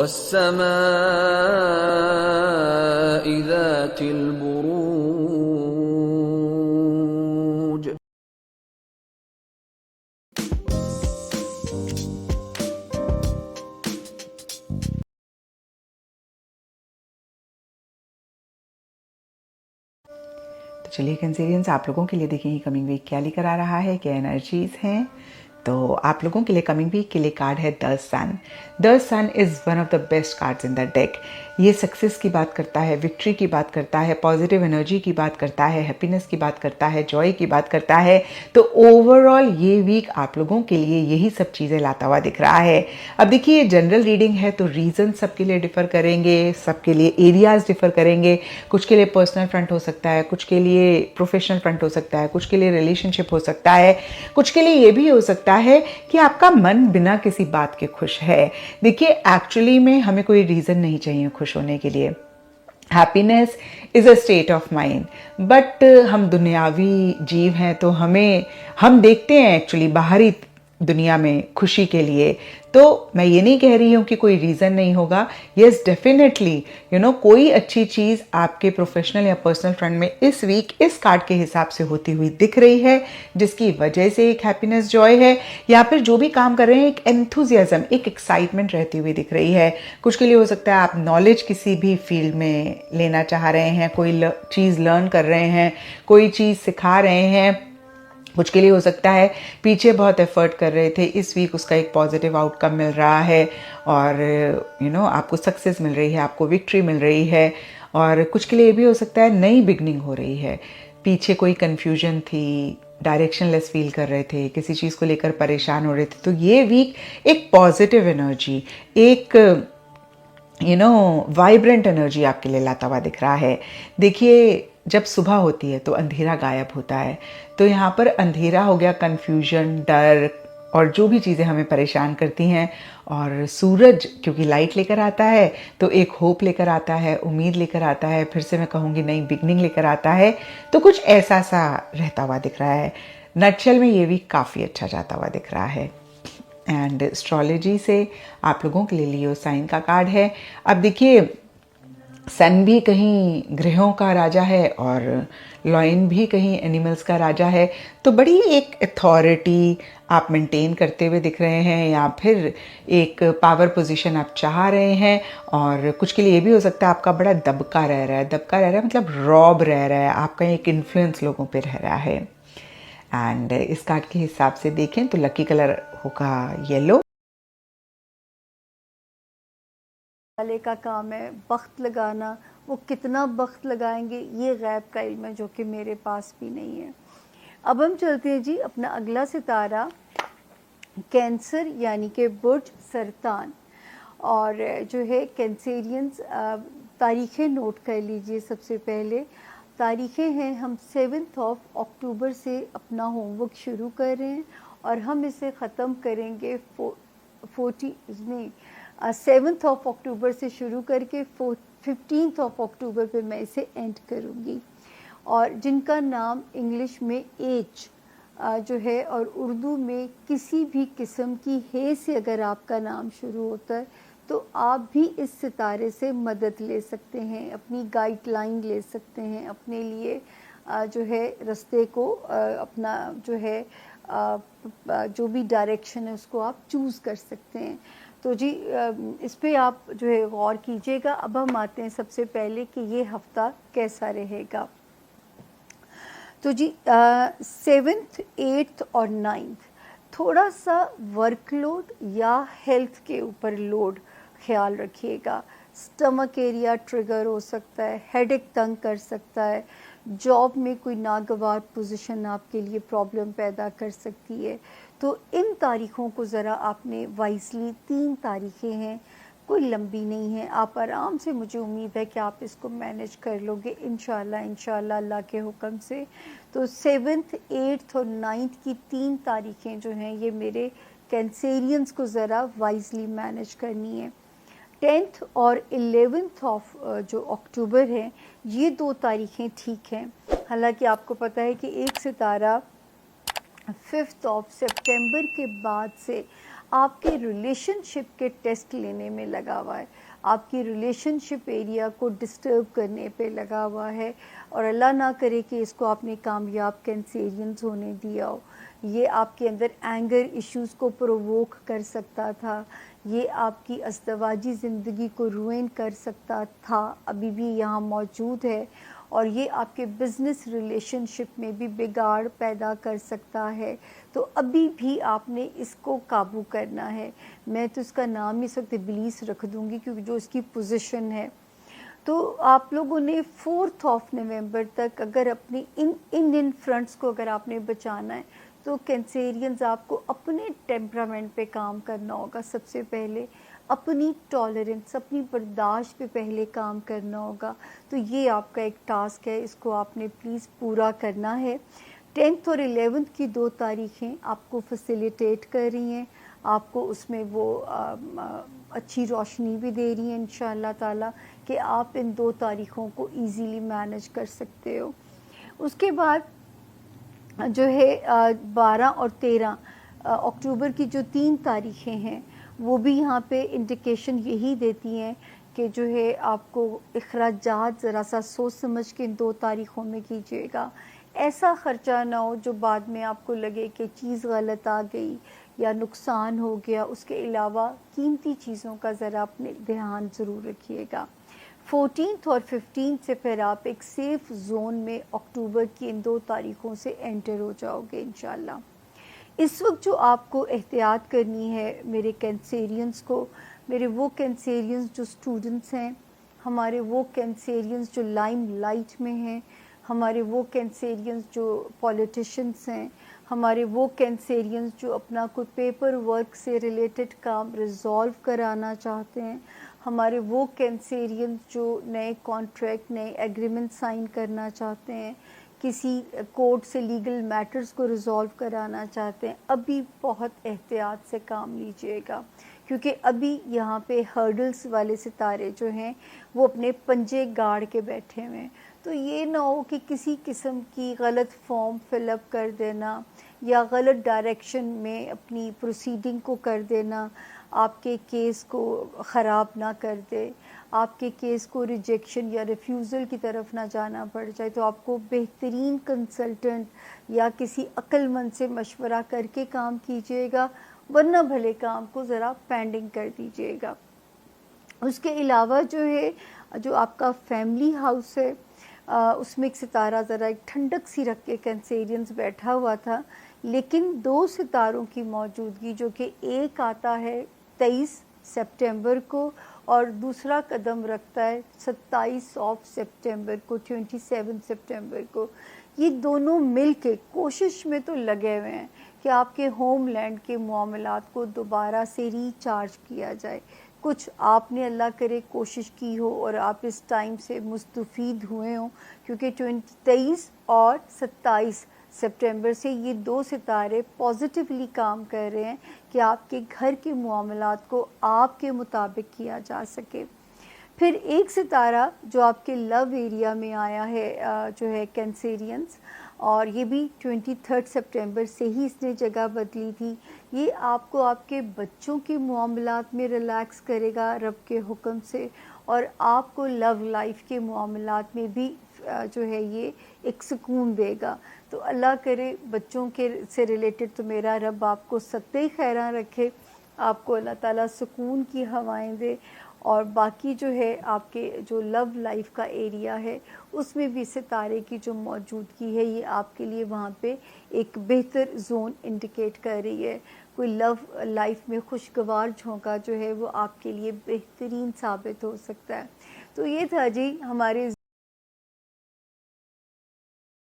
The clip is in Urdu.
والسماء ذات البروج. تو چلیے کنسیرینس آپ لوگوں کے لیے دیکھیں کمنگ ویک کیا لے کر آ رہا ہے، کیا انرجیز ہیں. تو آپ لوگوں کے لیے کمنگ ویک کے لیے کارڈ ہے the sun. The sun is one of the best cards in the deck. یہ سکسیس کی بات کرتا ہے، وکٹری کی بات کرتا ہے، پازیٹیو انرجی کی بات کرتا ہے، ہیپینس کی بات کرتا ہے، جوائے کی بات کرتا ہے. تو اوور آل یہ ویک آپ لوگوں کے لیے یہی سب چیزیں لاتا ہوا دکھ رہا ہے. اب دیکھیے یہ جنرل ریڈنگ ہے تو ریزن سب کے لیے ڈفر کریں گے، سب کے لیے ایریاز ڈفر کریں گے. کچھ کے لیے پرسنل فرنٹ ہو سکتا ہے، کچھ کے لیے پروفیشنل فرنٹ ہو سکتا ہے، کچھ کے لیے ریلیشن شپ ہو سکتا ہے، کچھ کے لیے یہ بھی ہو سکتا ہے کہ آپ کا من بنا کسی بات کے خوش ہے. دیکھیے ایکچولی میں ہمیں کوئی ریزن نہیں چاہیے خوش ہونے کے لیے. Happiness is a state of mind, but ہم دنیاوی جیو ہیں تو ہم دیکھتے ہیں ایکچولی باہری دنیا میں خوشی کے لیے. تو میں یہ نہیں کہہ رہی ہوں کہ کوئی ریزن نہیں ہوگا. یس ڈیفینیٹلی کوئی اچھی چیز آپ کے پروفیشنل یا پرسنل فرنٹ میں اس ویک اس کارڈ کے حساب سے ہوتی ہوئی دکھ رہی ہے، جس کی وجہ سے ایک ہیپینس جوائے ہے، یا پھر جو بھی کام کر رہے ہیں ایک انتھوزیازم، ایک ایکسائٹمنٹ رہتی ہوئی دکھ رہی ہے. کچھ کے لیے ہو سکتا ہے آپ نالج کسی بھی فیلڈ میں لینا چاہ رہے ہیں، کوئی چیز لرن کر رہے ہیں، کوئی چیز سکھا رہے ہیں. کچھ کے لیے ہو سکتا ہے پیچھے بہت ایفرٹ کر رہے تھے، اس ویک اس کا ایک پازیٹیو آؤٹ کم مل رہا ہے اور آپ کو سکسیس مل رہی ہے، آپ کو وکٹری مل رہی ہے. اور کچھ کے لیے یہ بھی ہو سکتا ہے نئی بگننگ ہو رہی ہے. پیچھے کوئی کنفیوژن تھی، ڈائریکشن لیس فیل کر رہے تھے، کسی چیز کو لے کر پریشان ہو رہے تھے، تو یہ ویک ایک پازیٹیو انرجی، ایک وائبرنٹ انرجی آپ کے لیے لاتا ہوا دکھ رہا ہے. دیکھیے جب صبح ہوتی ہے تو اندھیرا غائب ہوتا ہے، تو یہاں پر اندھیرا ہو گیا کنفیوژن، ڈر اور جو بھی چیزیں ہمیں پریشان کرتی ہیں. اور سورج کیونکہ لائٹ لے کر آتا ہے تو ایک ہوپ لے کر آتا ہے، امید لے کر آتا ہے، پھر سے میں کہوں گی نئی بگننگ لے کر آتا ہے. تو کچھ ایسا سا رہتا ہوا دکھ رہا ہے. نٹشل میں یہ ویک کافی اچھا جاتا ہوا دکھ رہا ہے. اینڈ اسٹرالوجی سے آپ لوگوں کے لیے لیو سائن کا کارڈ ہے. اب دیکھیے سن بھی کہیں گرہوں کا راجا ہے اور لائن بھی کہیں اینیملز کا راجا ہے. تو بڑی ایک اتھارٹی آپ مینٹین کرتے ہوئے دکھ رہے ہیں، یا پھر ایک پاور پوزیشن آپ چاہ رہے ہیں. اور کچھ کے لیے یہ بھی ہو سکتا ہے آپ کا بڑا دبکا رہ رہا ہے مطلب روب رہ رہا ہے، آپ کا ایک انفلوئنس لوگوں پہ رہ رہا ہے. اینڈ اس کارڈ کے حساب سے دیکھیں تو لکی کلر ہوگا یلو. والے کا کام ہے بخت لگانا، وہ کتنا بخت لگائیں گے یہ غیب کا علم ہے، جو کہ میرے پاس بھی نہیں ہے. اب ہم چلتے ہیں جی اپنا اگلا ستارہ کینسر یعنی کہ برج سرطان. اور جو ہے کینسیرینز تاریخیں نوٹ کر لیجئے. سب سے پہلے تاریخیں ہیں، ہم 7 اکتوبر سے اپنا ہوم ورک شروع کر رہے ہیں اور ہم اسے ختم کریں گے 7 اکتوبر سے شروع کر کے 15 اکتوبر پہ میں اسے اینڈ کروں گی. اور جن کا نام انگلش میں ایچ جو ہے اور اردو میں کسی بھی قسم کی ہے سے اگر آپ کا نام شروع ہوتا ہے تو آپ بھی اس ستارے سے مدد لے سکتے ہیں، اپنی گائیڈ لائن لے سکتے ہیں، اپنے لیے جو ہے رستے کو اپنا جو ہے جو بھی ڈائریکشن ہے اس کو آپ چوز کر سکتے ہیں. تو جی اس پہ آپ جو ہے غور کیجیے گا. اب ہم آتے ہیں سب سے پہلے کہ یہ ہفتہ کیسا رہے گا. تو جی 7th 8th اور 9th تھوڑا سا ورک لوڈ یا ہیلتھ کے اوپر لوڈ خیال رکھیے گا. سٹمک ایریا ٹریگر ہو سکتا ہے، ہیڈ ایک تنگ کر سکتا ہے، جاب میں کوئی ناگوار پوزیشن آپ کے لیے پرابلم پیدا کر سکتی ہے. تو ان تاریخوں کو ذرا آپ نے وائزلی، 3 تاریخیں ہیں، کوئی لمبی نہیں ہے، آپ آرام سے، مجھے امید ہے کہ آپ اس کو مینیج کر لو گے انشاءاللہ اللہ کے حکم سے. تو 7th 8th اور 9th کی 3 تاریخیں جو ہیں یہ میرے کینسیرینز کو ذرا وائزلی مینیج کرنی ہے. 10th اور 11th جو اکتوبر ہیں یہ 2 تاریخیں ٹھیک ہیں. حالانکہ آپ کو پتہ ہے کہ ایک ستارہ 5th سپٹمبر کے بعد سے آپ کے ریلیشن شپ کے ٹیسٹ لینے میں لگا ہوا ہے، آپ کی ریلیشن شپ ایریا کو ڈسٹرب کرنے پہ لگا ہوا ہے، اور اللہ نہ کرے کہ اس کو آپ نے کامیاب کینسیرینز ہونے دیا ہو. یہ آپ کے اندر اینگر ایشوز کو پرووک کر سکتا تھا، یہ آپ کی ازدواجی زندگی کو روئن کر سکتا تھا، ابھی بھی یہاں موجود ہے، اور یہ آپ کے بزنس ریلیشن شپ میں بھی بگاڑ پیدا کر سکتا ہے. تو ابھی بھی آپ نے اس کو قابو کرنا ہے. میں تو اس کا نام اس وقت ابلیس رکھ دوں گی کیونکہ جو اس کی پوزیشن ہے. تو آپ لوگوں نے 4 نومبر تک اگر اپنی ان فرنٹس کو اگر آپ نے بچانا ہے تو کینسیرینز آپ کو اپنے ٹیمپرامنٹ پہ کام کرنا ہوگا. سب سے پہلے اپنی ٹالرنس، اپنی برداشت پہ پہلے کام کرنا ہوگا. تو یہ آپ کا ایک ٹاسک ہے، اس کو آپ نے پلیز پورا کرنا ہے. 10 اور 11 کی 2 تاریخیں آپ کو فیسیلیٹیٹ کر رہی ہیں، آپ کو اس میں وہ اچھی روشنی بھی دے رہی ہیں انشاءاللہ تعالی کہ آپ ان 2 تاریخوں کو ایزیلی مینج کر سکتے ہو. اس کے بعد جو ہے 12 اور 13 اکتوبر کی جو 3 تاریخیں ہیں وہ بھی یہاں پہ انڈیکیشن یہی دیتی ہیں کہ جو ہے آپ کو اخراجات ذرا سا سوچ سمجھ کے ان 2 تاریخوں میں کیجیے گا. ایسا خرچہ نہ ہو جو بعد میں آپ کو لگے کہ چیز غلط آ گئی یا نقصان ہو گیا. اس کے علاوہ قیمتی چیزوں کا ذرا اپنے دھیان ضرور رکھیے گا. 14 اور 15 سے پھر آپ ایک سیف زون میں اکتوبر کی ان 2 تاریخوں سے انٹر ہو جاؤ گے انشاءاللہ. اس وقت جو آپ کو احتیاط کرنی ہے میرے کینسیرینز کو، میرے وہ کینسیرینز جو اسٹوڈنٹس ہیں، ہمارے وہ کینسیرینز جو لائم لائٹ میں ہیں، ہمارے وہ کینسیرینز جو پولیٹیشنز ہیں، ہمارے وہ کینسیرینز جو اپنا کوئی پیپر ورک سے ریلیٹڈ کام ریزالو کرانا چاہتے ہیں، ہمارے وہ کینسیرینز جو نئے کانٹریکٹ، نئے ایگریمنٹ سائن کرنا چاہتے ہیں، کسی کورٹ سے لیگل میٹرز کو ریزالو کرانا چاہتے ہیں. ابھی بہت احتیاط سے کام لیجیے گا کیونکہ ابھی یہاں پہ ہرڈلز والے ستارے جو ہیں وہ اپنے پنجے گاڑ کے بیٹھے ہوئے ہیں. تو یہ نہ ہو کہ کسی قسم کی غلط فارم فل اپ کر دینا یا غلط ڈائریکشن میں اپنی پروسیڈنگ کو کر دینا آپ کے کیس کو خراب نہ کر دے، آپ کے کیس کو ریجیکشن یا ریفیوزل کی طرف نہ جانا پڑ جائے. تو آپ کو بہترین کنسلٹنٹ یا کسی عقل مند سے مشورہ کر کے کام کیجیے گا، ورنہ بھلے کام کو ذرا پینڈنگ کر دیجیے گا. اس کے علاوہ جو ہے جو آپ کا فیملی ہاؤس ہے اس میں ایک ستارہ ذرا ایک ٹھنڈک سی رکھ کے کینسیرینز بیٹھا ہوا تھا، لیکن 2 ستاروں کی موجودگی جو کہ ایک آتا ہے 23 سپٹمبر کو اور دوسرا قدم رکھتا ہے 27 سپٹمبر کو، 27 سپٹمبر کو. یہ دونوں مل کے کوشش میں تو لگے ہوئے ہیں کہ آپ کے ہوم لینڈ کے معاملات کو دوبارہ سے ریچارج کیا جائے. کچھ آپ نے اللہ کرے کوشش کی ہو اور آپ اس ٹائم سے مستفید ہوئے ہوں، کیونکہ 23 اور 27 سپٹمبر سے یہ 2 ستارے پازیٹیولی کام کر رہے ہیں کہ آپ کے گھر کے معاملات کو آپ کے مطابق کیا جا سکے. پھر ایک ستارہ جو آپ کے لو ایریا میں آیا ہے جو ہے کینسیرینز، اور یہ بھی 23 سپٹمبر سے ہی اس نے جگہ بدلی تھی. یہ آپ کو آپ کے بچوں کے معاملات میں ریلیکس کرے گا رب کے حکم سے، اور آپ کو لو لائف کے معاملات میں بھی جو ہے یہ ایک سکون دے گا. تو اللہ کرے بچوں کے سے ریلیٹڈ تو میرا رب آپ کو ستے خیراں رکھے، آپ کو اللہ تعالیٰ سکون کی ہوائیں دے، اور باقی جو ہے آپ کے جو لو لائف کا ایریا ہے اس میں بھی ستارے کی جو موجودگی ہے یہ آپ کے لیے وہاں پہ ایک بہتر زون انڈیکیٹ کر رہی ہے. کوئی لو لائف میں خوشگوار جھونکا جو ہے وہ آپ کے لیے بہترین ثابت ہو سکتا ہے. تو یہ تھا جی ہمارے